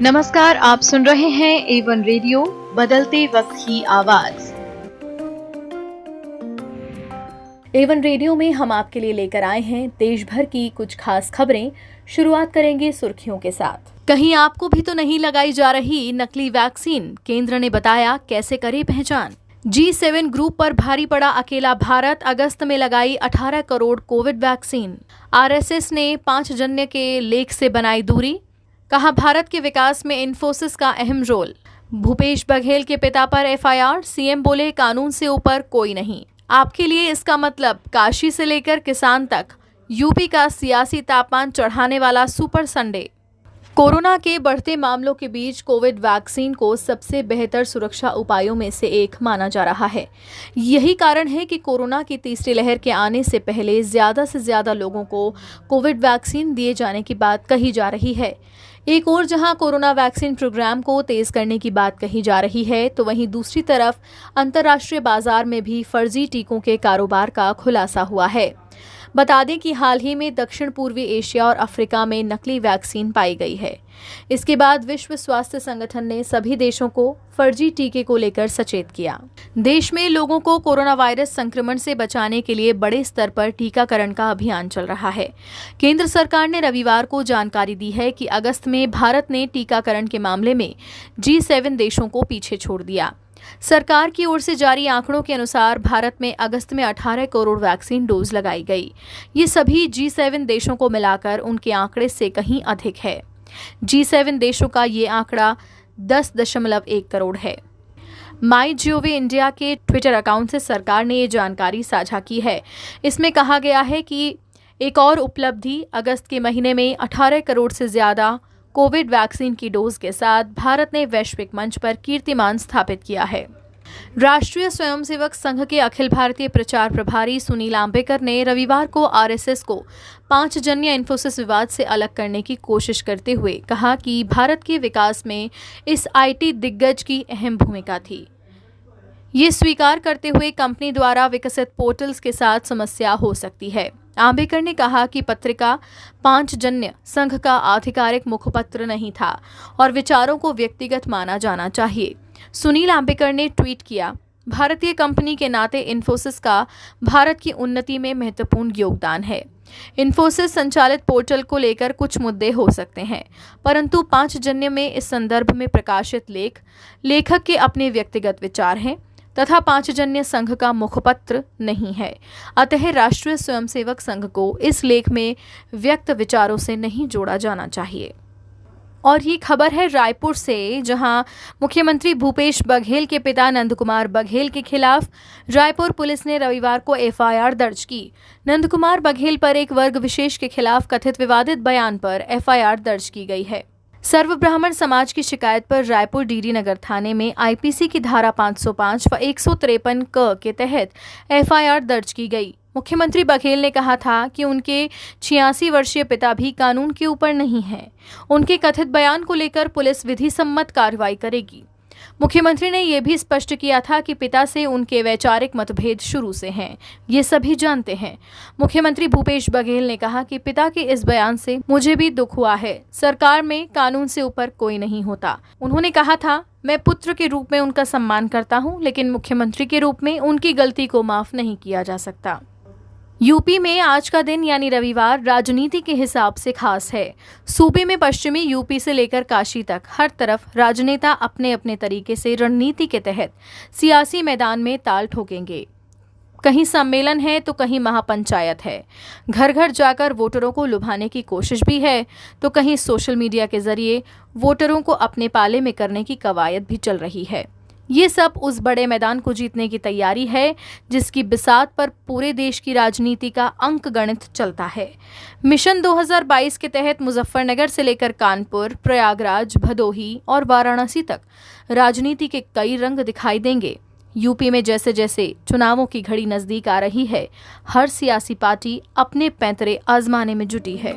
नमस्कार, आप सुन रहे हैं A1 रेडियो, बदलते वक्त की आवाज। A1 रेडियो में हम आपके लिए लेकर आए हैं देश भर की कुछ खास खबरें। शुरुआत करेंगे सुर्खियों के साथ। कहीं आपको भी तो नहीं लगाई जा रही नकली वैक्सीन, केंद्र ने बताया कैसे करे पहचान। G7 ग्रुप पर भारी पड़ा अकेला भारत, अगस्त में लगाई 18 करोड़ कोविड वैक्सीन। RSS ने 5 जन्य के लेख से बनाई दूरी, कहा भारत के विकास में इन्फोसिस का अहम रोल। भूपेश बघेल के पिता पर FIR, CM बोले कानून से ऊपर कोई नहीं। आपके लिए इसका मतलब काशी से लेकर किसान तक, यूपी का सियासी तापमान चढ़ाने वाला सुपर संडे। कोरोना के बढ़ते मामलों के बीच कोविड वैक्सीन को सबसे बेहतर सुरक्षा उपायों में से एक माना जा रहा है। यही कारण है कि कोरोना की तीसरी लहर के आने से पहले ज्यादा से ज्यादा लोगों को कोविड वैक्सीन दिए जाने की बात कही जा रही है। एक ओर जहां कोरोना वैक्सीन प्रोग्राम को तेज करने की बात कही जा रही है, तो वहीं दूसरी तरफ अंतर्राष्ट्रीय बाजार में भी फर्जी टीकों के कारोबार का खुलासा हुआ है। बता दें कि हाल ही में दक्षिण पूर्वी एशिया और अफ्रीका में नकली वैक्सीन पाई गई है। इसके बाद विश्व स्वास्थ्य संगठन ने सभी देशों को फर्जी टीके को लेकर सचेत किया। देश में लोगों को कोरोना वायरस संक्रमण से बचाने के लिए बड़े स्तर पर टीकाकरण का अभियान चल रहा है। केंद्र सरकार ने रविवार को जानकारी दी है कि अगस्त में भारत ने टीकाकरण के मामले में G7 देशों को पीछे छोड़ दिया। सरकार की ओर से जारी आंकड़ों के अनुसार भारत में अगस्त में 18 करोड़ वैक्सीन डोज लगाई गई। ये सभी G7 देशों को मिलाकर उनके आंकड़े से कहीं अधिक है। G7 देशों का ये आंकड़ा 10.1 करोड़ है। MyGov इंडिया के ट्विटर अकाउंट से सरकार ने ये जानकारी साझा की है। इसमें कहा गया है कि एक और उपलब्धि, अगस्त के महीने में 18 करोड़ से ज्यादा कोविड वैक्सीन की डोज के साथ भारत ने वैश्विक मंच पर कीर्तिमान स्थापित किया है। राष्ट्रीय स्वयंसेवक संघ के अखिल भारतीय प्रचार प्रभारी सुनील आम्बेकर ने रविवार को RSS को 5 जन्य इन्फोसिस विवाद से अलग करने की कोशिश करते हुए कहा कि भारत के विकास में इस IT दिग्गज की अहम भूमिका थी। ये स्वीकार करते हुए कंपनी द्वारा विकसित पोर्टल्स के साथ समस्या हो सकती है। आम्बेकर ने कहा कि पत्रिका 5 जन्य संघ का आधिकारिक मुखपत्र नहीं था और विचारों को व्यक्तिगत माना जाना चाहिए। सुनील आम्बेकर ने ट्वीट किया, भारतीय कंपनी के नाते इन्फोसिस का भारत की उन्नति में महत्वपूर्ण योगदान है। इन्फोसिस संचालित पोर्टल को लेकर कुछ मुद्दे हो सकते हैं, परंतु 5 जन्य में इस संदर्भ में प्रकाशित लेखक के अपने व्यक्तिगत विचार हैं तथा 5 जन्य संघ का मुखपत्र नहीं है। अतः राष्ट्रीय स्वयंसेवक संघ को इस लेख में व्यक्त विचारों से नहीं जोड़ा जाना चाहिए। और ये खबर है रायपुर से, जहां मुख्यमंत्री भूपेश बघेल के पिता नंदकुमार बघेल के खिलाफ रायपुर पुलिस ने रविवार को FIR दर्ज की। नंदकुमार बघेल पर एक वर्ग विशेष के खिलाफ कथित विवादित बयान पर FIR दर्ज की गई है। सर्व ब्राह्मण समाज की शिकायत पर रायपुर DD नगर थाने में IPC की धारा 505 व 153 क के तहत FIR दर्ज की गई। मुख्यमंत्री बघेल ने कहा था कि उनके 86 वर्षीय पिता भी कानून के ऊपर नहीं हैं। उनके कथित बयान को लेकर पुलिस विधि सम्मत कार्रवाई करेगी। मुख्यमंत्री ने यह भी स्पष्ट किया था कि पिता से उनके वैचारिक मतभेद शुरू से हैं, ये सभी जानते हैं। मुख्यमंत्री भूपेश बघेल ने कहा कि पिता के इस बयान से मुझे भी दुख हुआ है। सरकार में कानून से ऊपर कोई नहीं होता। उन्होंने कहा था, मैं पुत्र के रूप में उनका सम्मान करता हूं, लेकिन मुख्यमंत्री के रूप में उनकी गलती को माफ नहीं किया जा सकता। यूपी में आज का दिन यानी रविवार राजनीति के हिसाब से खास है। सूबे में पश्चिमी यूपी से लेकर काशी तक हर तरफ राजनेता अपने अपने तरीके से रणनीति के तहत सियासी मैदान में ताल ठोकेंगे। कहीं सम्मेलन है तो कहीं महापंचायत है। घर घर जाकर वोटरों को लुभाने की कोशिश भी है, तो कहीं सोशल मीडिया के जरिए वोटरों को अपने पाले में करने की कवायद भी चल रही है। ये सब उस बड़े मैदान को जीतने की तैयारी है जिसकी बिसात पर पूरे देश की राजनीति का अंक गणित चलता है। मिशन 2022 के तहत मुजफ्फरनगर से लेकर कानपुर, प्रयागराज, भदोही और वाराणसी तक राजनीति के कई रंग दिखाई देंगे। यूपी में जैसे जैसे चुनावों की घड़ी नजदीक आ रही है, हर सियासी पार्टी अपने पैंतरे आजमाने में जुटी है।